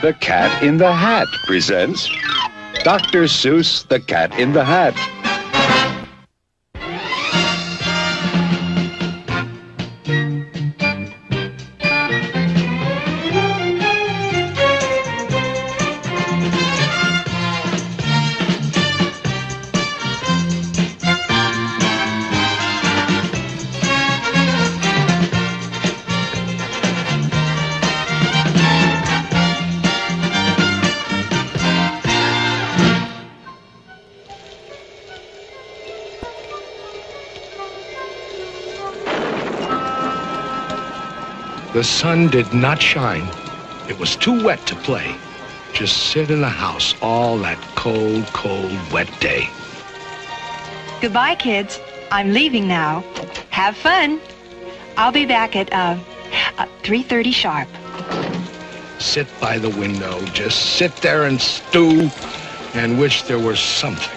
The Cat in the Hat presents Dr. Seuss, The Cat in the Hat. The sun did not shine. It was too wet to play. Just sit in the house all that cold, cold, wet day. Goodbye, kids. I'm leaving now. Have fun. I'll be back at 3:30 sharp. Sit by the window, just sit there and stew and wish there was something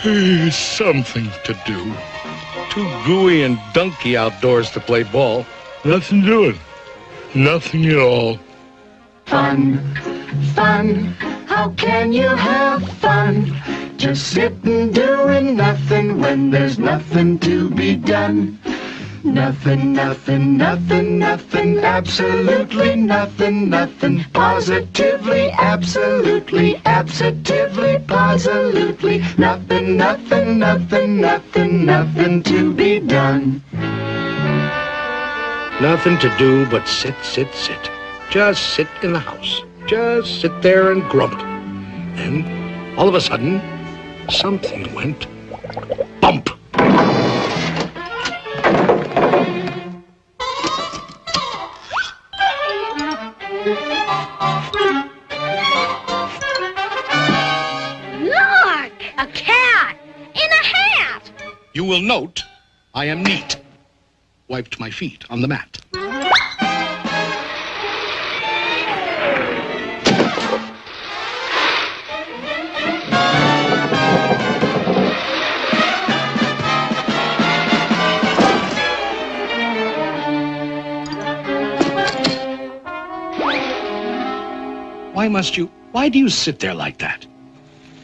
to do. Too gooey and dunky outdoors to play ball. Nothing doing. Nothing at all. Fun, fun, how can you have fun? Just sitting doing nothing when there's nothing to be done. Nothing, nothing, nothing, nothing, absolutely nothing, nothing, positively, absolutely, absolutely, positively, nothing, nothing, nothing, nothing, nothing to be done. Nothing to do but sit, sit, sit. Just sit in the house. Just sit there and grump. Then, all of a sudden, something went bump. Look! A cat! In a hat! You will note I am neat. Wiped my feet on the mat. Why do you sit there like that?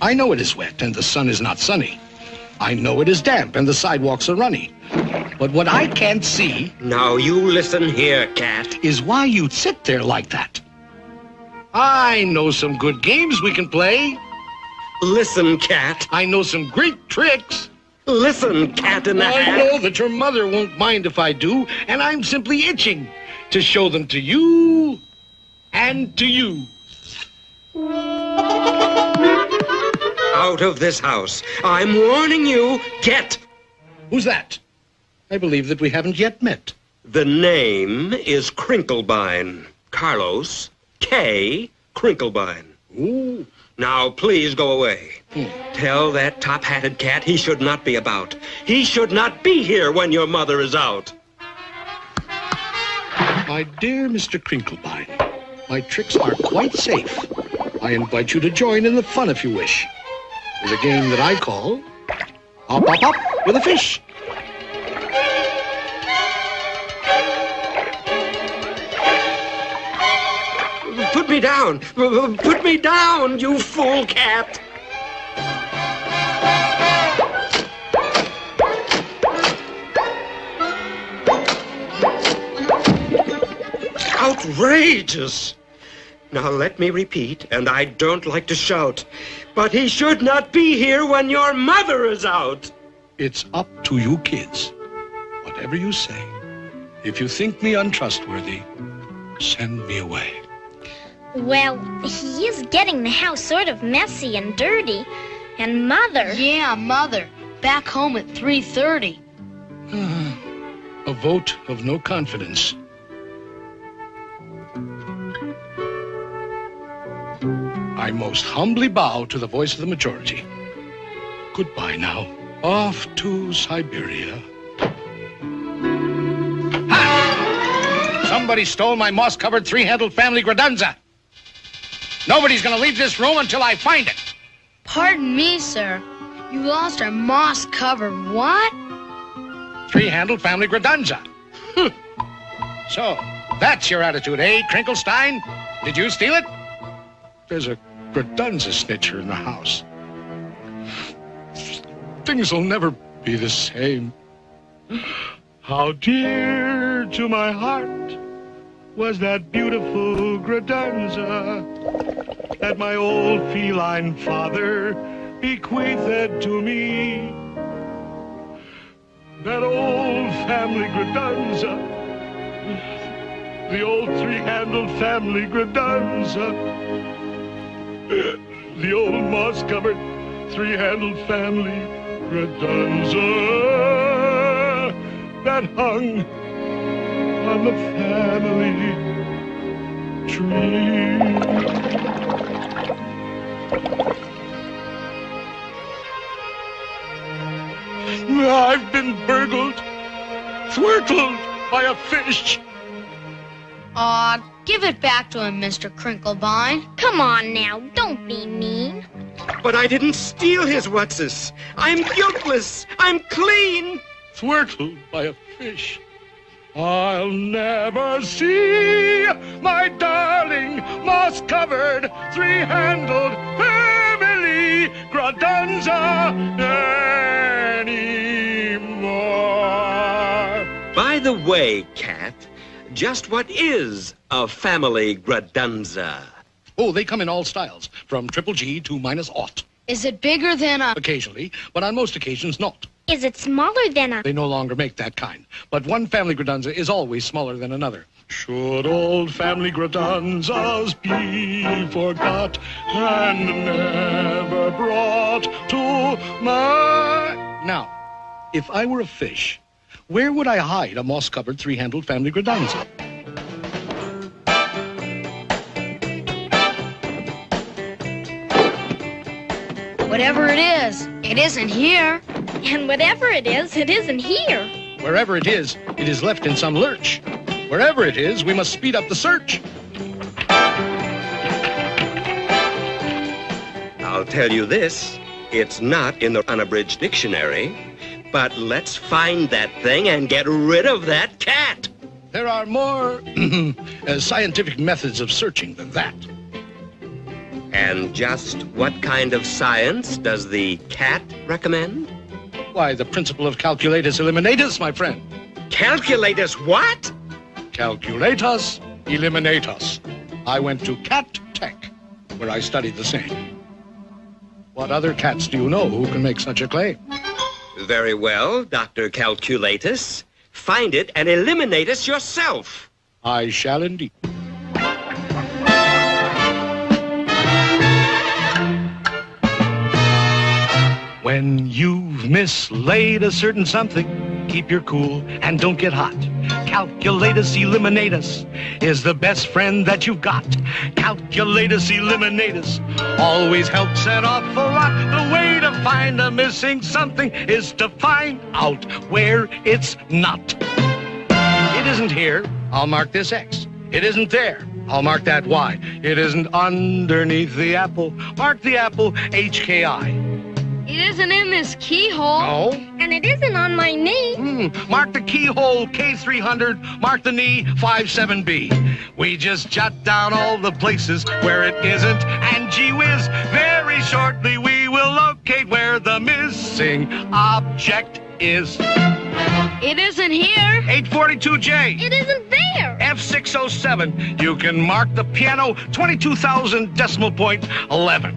I know it is wet and the sun is not sunny. I know it is damp and the sidewalks are runny. But what I can't see... Now you listen here, cat. ...is why you'd sit there like that. I know some good games we can play. Listen, cat. I know some great tricks. Listen, cat in the hat. I know that your mother won't mind if I do, and I'm simply itching to show them to you and to you. Out of this house. I'm warning you. Get. Who's that? I believe that we haven't yet met. The name is Crinklebine. Carlos K. Crinklebine. Ooh. Now, please go away. Tell that top-hatted cat he should not be about. He should not be here when your mother is out. My dear Mr. Crinklebine, my tricks are quite safe. I invite you to join in the fun if you wish. There's a game that I call Hop, Hop, Hop with a Fish. Put me down! Put me down, you fool cat! Outrageous! Now let me repeat, and I don't like to shout, but he should not be here when your mother is out. It's up to you kids. Whatever you say. If you think me untrustworthy, send me away. Well, he is getting the house sort of messy and dirty. And Mother... Yeah, Mother. Back home at 3:30. A vote of no confidence. I most humbly bow to the voice of the majority. Goodbye now. Off to Siberia. Ha! Somebody stole my moss-covered three-handled family gradunza. Nobody's gonna leave this room until I find it. Pardon me, sir. You lost our moss-covered what? Three-handled family gradunza. So, That's your attitude, eh, Krinkelstein? Did you steal it? There's a Gradunza snitcher in the house. Things will never be the same. How dear to my heart was that beautiful Gradunza that my old feline father bequeathed to me. That old family Gradunza, the old three-handled family Gradunza, the old moss-covered three-handled family Gradunza that hung on the family tree. I've been burgled, thwirtled by a fish. Aw, give it back to him, Mr. Crinklebine. Come on now, don't be mean. But I didn't steal his whatsis. I'm guiltless. I'm clean. Thwirtled by a fish. I'll never see my darling moss-covered three-handled family Gradunza anymore. By the way, Cat, just what is a family Gradunza? Oh, they come in all styles, from triple G to -0. Is it bigger than a... Occasionally, but on most occasions not. Is it smaller than a... They no longer make that kind. But one family Gradunza is always smaller than another. Should old family Gradunzas be forgot and never brought to my... Now, if I were a fish, where would I hide a moss-covered three-handled family Gradunza? Whatever it isn't here. And whatever it isn't here. Wherever it is left in some lurch. Wherever it is, we must speed up the search. I'll tell you this, it's not in the unabridged dictionary, but let's find that thing and get rid of that cat. There are more scientific methods of searching than that. And just what kind of science does the cat recommend? Why, the principle of calculatus eliminatus, my friend. Calculatus what? Calculatus eliminatus. I went to Cat Tech, where I studied the same. What other cats do you know who can make such a claim? Very well, Dr. Calculatus. Find it and eliminate us yourself. I shall indeed. When you've mislaid a certain something, keep your cool and don't get hot. Calculatus eliminatus is the best friend that you've got. Calculatus eliminatus always helps an awful lot. The way to find a missing something is to find out where it's not. It isn't here, I'll mark this X. It isn't there, I'll mark that Y. It isn't underneath the apple, mark the apple HKI. It isn't in this keyhole. No. And it isn't on my knee. Mark the keyhole K300, mark the knee 57B. We just jot down all the places where it isn't, and gee whiz, very shortly we will locate where the missing object is. It isn't here. 842J. It isn't there. F607. You can mark the piano 22,000 decimal point 11.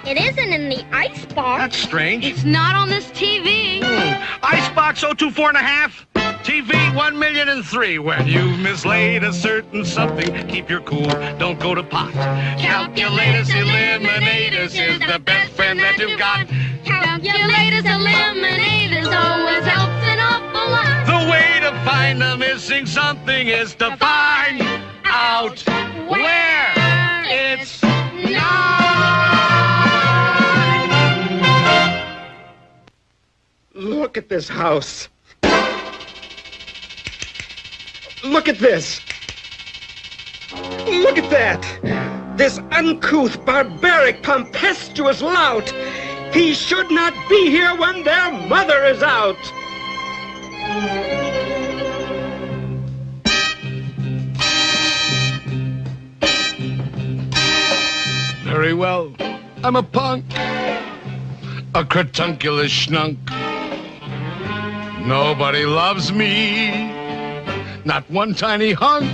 It isn't in the icebox. That's strange. It's not on this TV. Icebox 024.5. TV 1,000,003. When you've mislaid a certain something, keep your cool, don't go to pot. Calculatus eliminatus is the best friend that you've got. Calculatus eliminatus always helps an awful lot. The way to find the missing something is to find out where it's not. Look at this house. Look at this. Look at that. This uncouth, barbaric, tempestuous lout. He should not be here when their mother is out. Very well. I'm a punk. A cratunculus schnunk. Nobody loves me. Not one tiny hunk.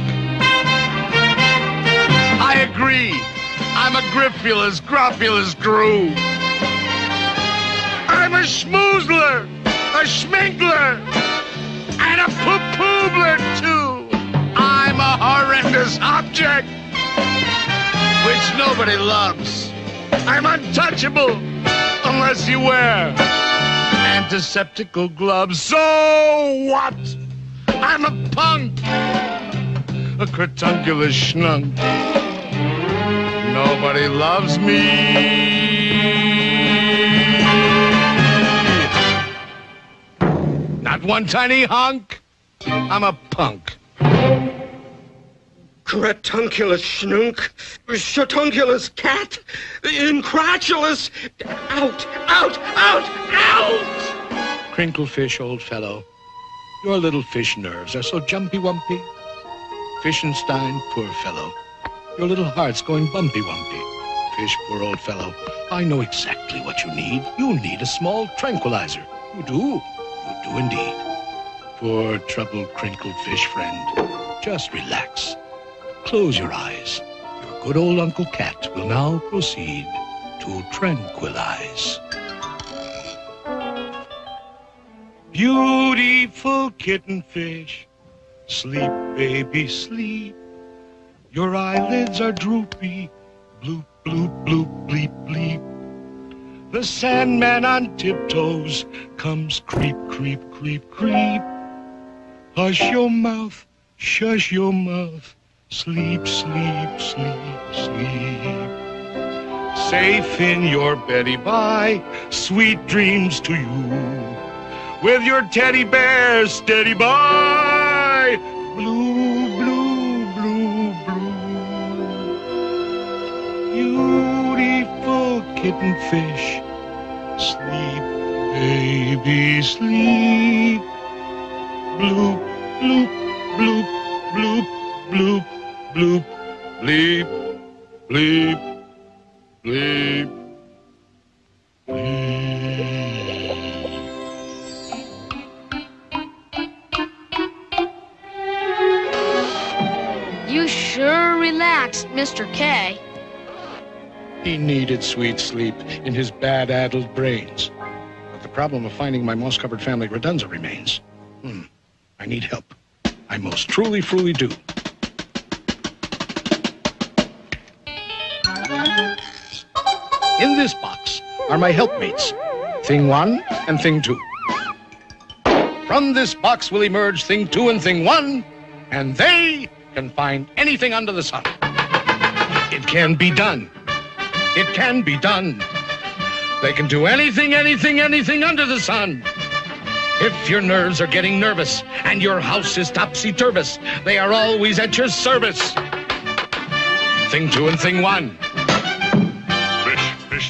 I agree. I'm a griffulous, gropulous crew. I'm a schmoozler, a schminkler, and a poo-poobler, too. I'm a horrendous object, which nobody loves. I'm untouchable, unless you wear antiseptical gloves. So what? I'm a punk, a cratunculus schnunk. Nobody loves me. Not one tiny hunk. I'm a punk. Cratunculus schnunk, shatunculus cat, incratulous, out, out, out, out! Crinklefish, old fellow, your little fish nerves are so jumpy-wumpy. Fishenstein, poor fellow, your little heart's going bumpy-wumpy. Fish, poor old fellow, I know exactly what you need. You need a small tranquilizer. You do. You do indeed. Poor troubled crinkled fish friend, just relax. Close your eyes. Your good old Uncle Cat will now proceed to tranquilize. Beautiful kitten fish, sleep, baby, sleep. Your eyelids are droopy, bloop, bloop, bloop, bleep, bleep. The Sandman on tiptoes comes creep, creep, creep, creep. Hush your mouth, shush your mouth. Sleep, sleep, sleep, sleep. Safe in your beddy by, sweet dreams to you. With your teddy bear steady by. Blue, blue, blue, blue. Beautiful kitten fish. Sleep, baby, sleep. Bloop, bloop, bloop, bloop, bloop. Bloop, bleep, bleep, bleep, bleep. You sure relaxed, Mr. K. He needed sweet sleep in his bad-addled brains. But the problem of finding my moss-covered family redunza remains. I need help. I most truly do. In this box are my helpmates, Thing 1 and Thing 2. From this box will emerge Thing 2 and Thing 1, and they can find anything under the sun. It can be done. It can be done. They can do anything, anything, anything under the sun. If your nerves are getting nervous and your house is topsy-turvous, they are always at your service. Thing 2 and Thing 1.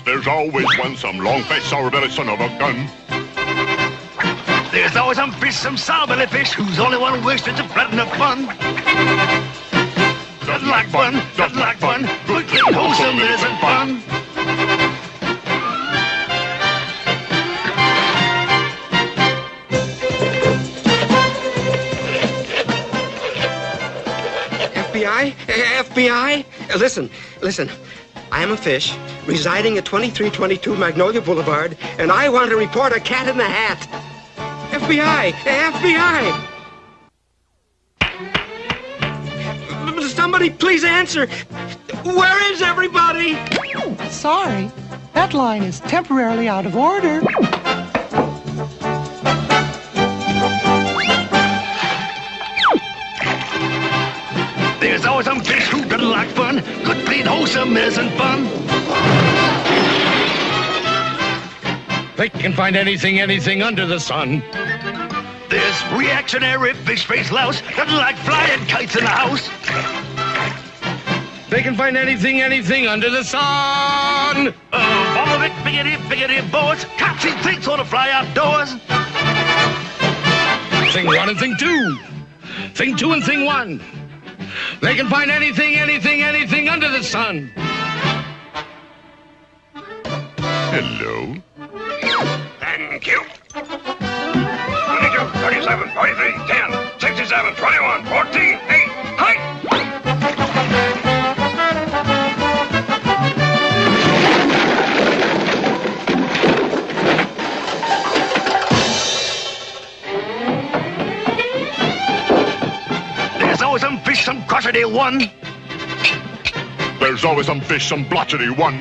There's always one, some long-faced, sour-bellied son of a gun. There's always some fish, some sour-bellied fish, who's only one who wishes to flatten the fun. Doesn't like fun, doesn't like fun, good, wholesome, isn't fun. FBI? FBI? Listen. I am a fish residing at 2322 Magnolia Boulevard, and I want to report a cat in the hat. FBI! FBI! Somebody please answer. Where is everybody? Sorry, that line is temporarily out of order. There's always some fish who doesn't like fun. Good, clean, wholesome isn't fun. They can find anything, anything under the sun. This reactionary fish-faced louse doesn't like flying kites in the house. They can find anything, anything under the sun. All of it, biggity boards. Cops and things ought to fly outdoors. Thing 1 and Thing 2. Thing 2 and Thing 1. They can find anything, anything, anything under the sun. Hello. Thank you. 22, 37, 43, 10, 67, 21, 14, 8, height! There's always some fish, some crotchety one. There's always some fish, some blotchety one.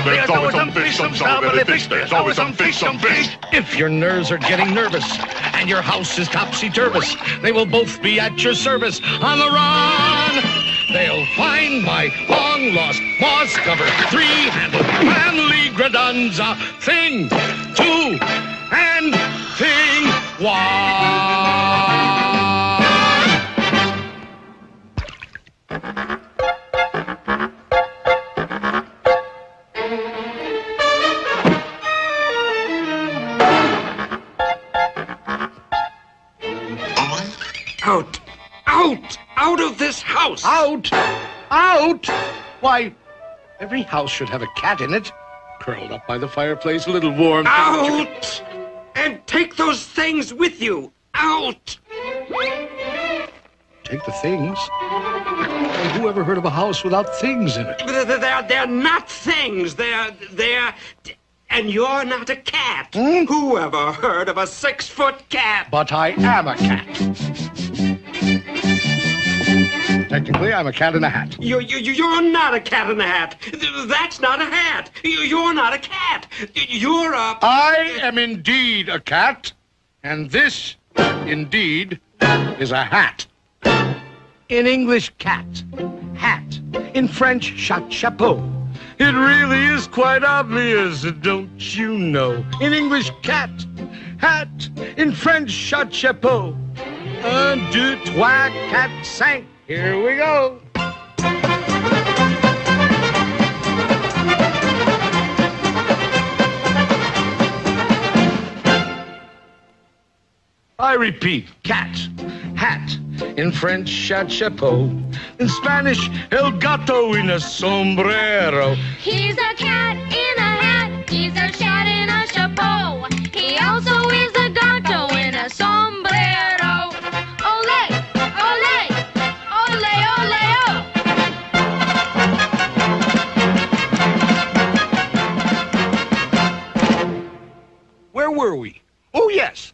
There's always some fish, some sour fish. There's always some fish, some fish. If your nerves are getting nervous and your house is topsy-turvous, they will both be at your service on the run. They'll find my long-lost moss-covered three-handled family gradunza thing, two, and thing one. Out! Out! Out of this house! Out! Out! Why, every house should have a cat in it. Curled up by the fireplace, a little warm. Out! And take those things with you! Out! Take the things? And who ever heard of a house without things in it? They're not things. They're... And you're not a cat. Who ever heard of a 6-foot cat? But I am a cat. Technically, I'm a cat in a hat. You're not a cat in a hat. That's not a hat. You're not a cat. You're a... I am indeed a cat, and this, indeed, is a hat. In English, cat. Hat. In French, chapeau. It really is quite obvious, don't you know? In English, cat. Hat. In French, chapeau. 1, 2, 3, 4, 5. Here we go. I repeat, cat, hat. In French, chapeau. In Spanish, el gato en a sombrero. He's a cat in a hat. He's a cat in a chapeau. He also is a gato in a sombrero. Ole, ole, ole, ole, oh. Where were we? Oh, yes.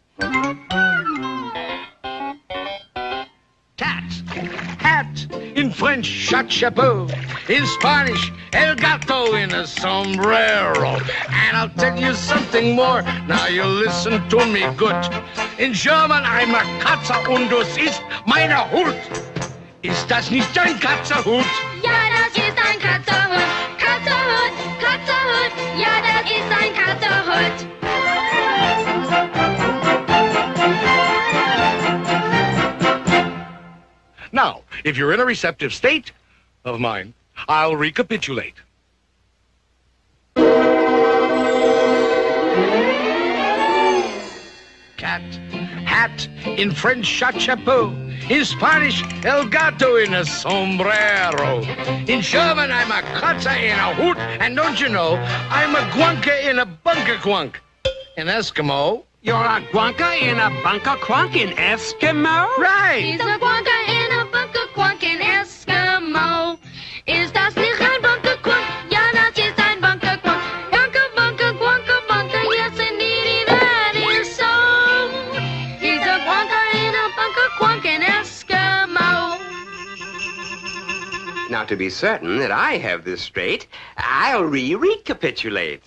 Cat, hat, in French, chapeau. In Spanish, el gato in a sombrero. And I'll tell you something more. Now you listen to me good. In German, I'm a Katze und das ist meine Hut. Ist das nicht ein Katzerhut? Ja, das ist ein Katzerhut. Katzerhut, Katzerhut. Ja, das ist ein Katzerhut. Now, if you're in a receptive state of mind, I'll recapitulate. Cat, hat, in French, chapeau. In Spanish, el gato in a sombrero. In German, I'm a Katze in a hoot. And don't you know, I'm a guanka in a bunker quunk. In Eskimo... You're a guanka in a bunker quunk in Eskimo? Right! He's a guanka in a bunker quunk in Eskimo. Ist das nicht ein bunker quunk? Ja, das ist ein bunker quunk. Bunker, bunker, guanka, bunker. Yes, indeed, that is so. He's a guanka in a bunker quunk in Eskimo. Now, to be certain that I have this straight, I'll recapitulate.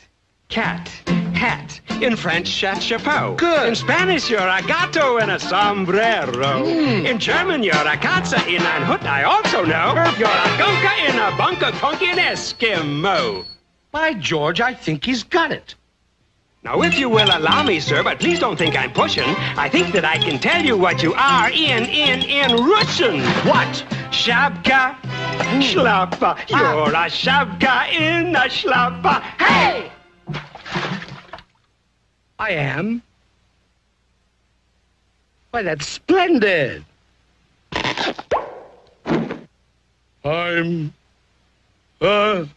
Cat, hat. In French, chapeau. Good. In Spanish, you're a gato in a sombrero. In German, you're a Katze in ein Hut. I also know you're a gunka in a bunker quunk in Eskimo. By George, I think he's got it. Now, if you will allow me, sir, but please don't think I'm pushing, I think that I can tell you what you are in Russian. What? Shabka, shlappa. You're a shabka in a shlappa. Hey! I am. Why, that's splendid. I'm a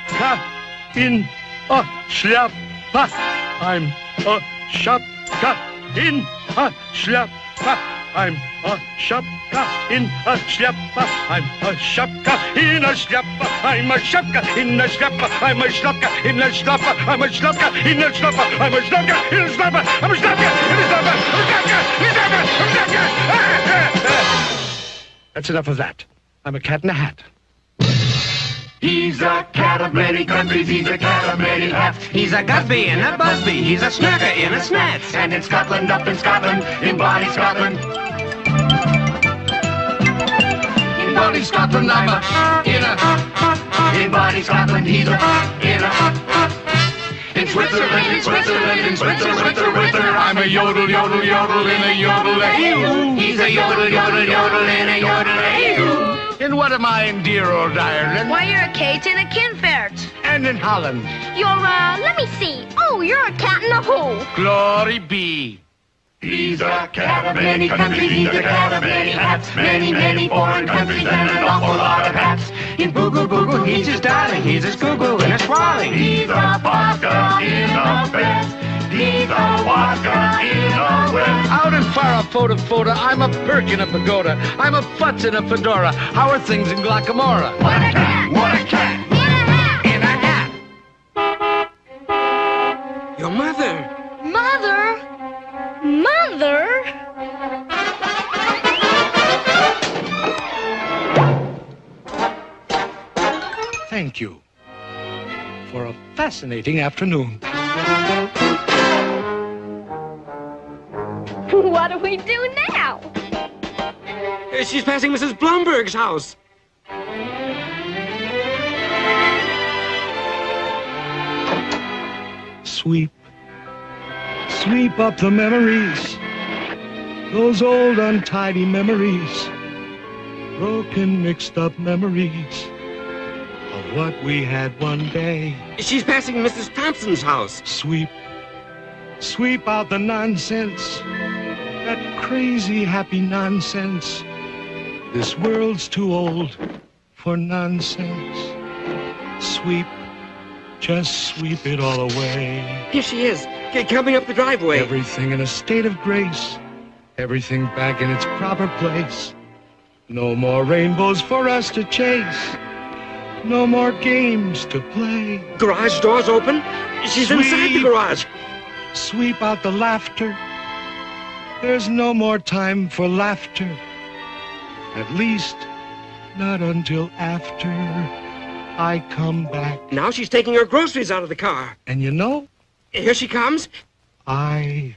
Shapka in a Schlappa. I'm a Shapka in a Schlappa. I'm a Shapka in a Schlappa. I'm a Shapka in a Schlappa. I'm a Shapka in a Schlappa. I'm a Schlapka in a Schlappa. I'm a Schlapka in a Schlappa. I'm a Schlapka in a Schlappa. I'm a Schlapka in a Schlappa. That's enough of that. I'm a cat in a hat. He's a cat of many countries, he's a cat of many hats. He's a Gusby and a Busby, he's a Snurker in a Snats. And in Scotland, up in Scotland, in Bonnie Scotland. In Bonnie Scotland, I'm a inner. In Bonnie Scotland, he's a inner. In Switzerland, in Switzerland, in Switzerland, I'm a yodel, yodel, yodel in a yodel-a-hoo. He's a yodel, yodel, yodel in a yodel-a-hoo. And what am I in dear old Ireland? Why, you're a Kate and a Kinfert. And in Holland. You're, let me see. Oh, you're a cat in a hole. Glory be. He's a cat of many countries, he's a cat of many hats. Many, many foreign countries and an awful lot of hats. In Boogle Boogle, he's a darling, he's a Scoogle and a Swalling. He's a vodka in a vest. He's a vodka in a vest. Out in Farah, I'm a Perk in a pagoda. I'm a Futz in a fedora. How are things in Glockamora? What a cat! What a cat! In a hat. Your mother. Mother? Mother? Thank you for a fascinating afternoon. What do we do now? She's passing Mrs. Blumberg's house. Sweep. Sweep up the memories. Those old untidy memories. Broken, mixed up memories of what we had one day. She's passing Mrs. Thompson's house. Sweep. Sweep out the nonsense. That crazy happy nonsense. This world's too old for nonsense. Sweep. Just sweep it all away. Here she is, coming up the driveway. Everything in a state of grace. Everything back in its proper place. No more rainbows for us to chase. No more games to play. Garage door's open. She's inside the garage. Sweep out the laughter. There's no more time for laughter. At least, not until after I come back. Now she's taking her groceries out of the car. And you know? Here she comes. I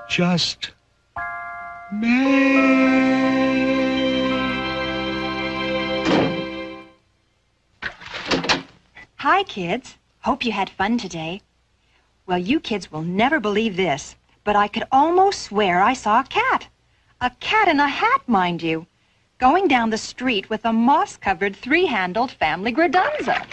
just may. Hi, kids. Hope you had fun today. Well, you kids will never believe this, but I could almost swear I saw a cat. A cat in a hat, mind you, going down the street with a moss-covered, three-handled family gradunza.